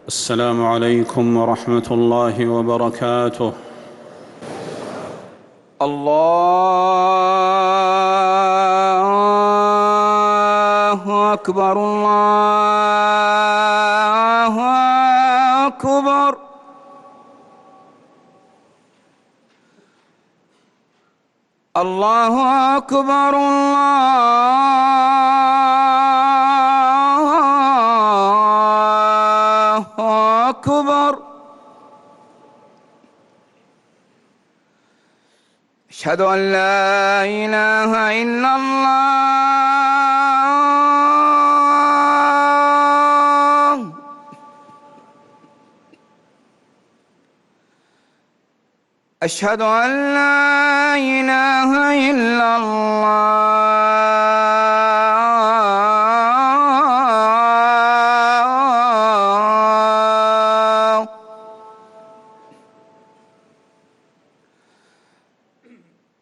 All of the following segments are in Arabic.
السلام عليكم ورحمة الله وبركاته. الله أكبر، الله أكبر. الله أكبر، الله أكبر. أشهد أن لا إله إلا الله. أشهد أن لا إله إلا الله.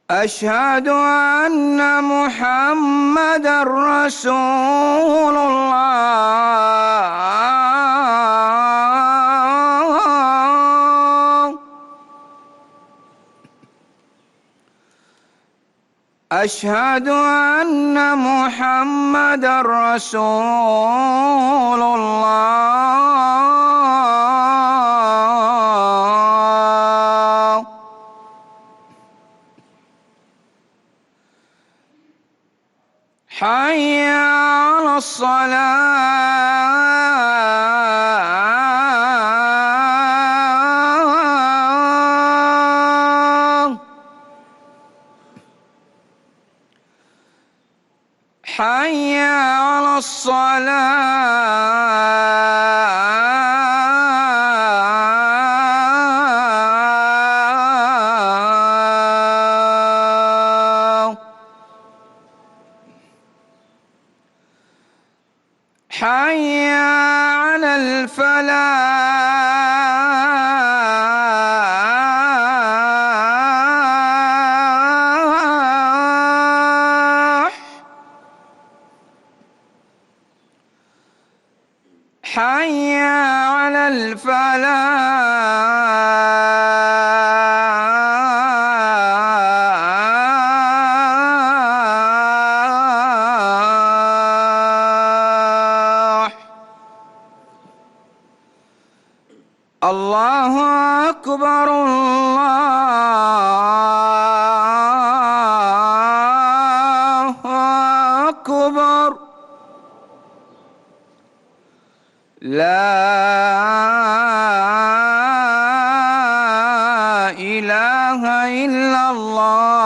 أشهد أن محمدًا رسول الله. أشهد أن محمدًا رسول الله. حي على الصلاة. حي على الصلاة. حي على الفلاح. حي على الفلاح. الله أكبر، الله أكبر. لا إله إلا الله.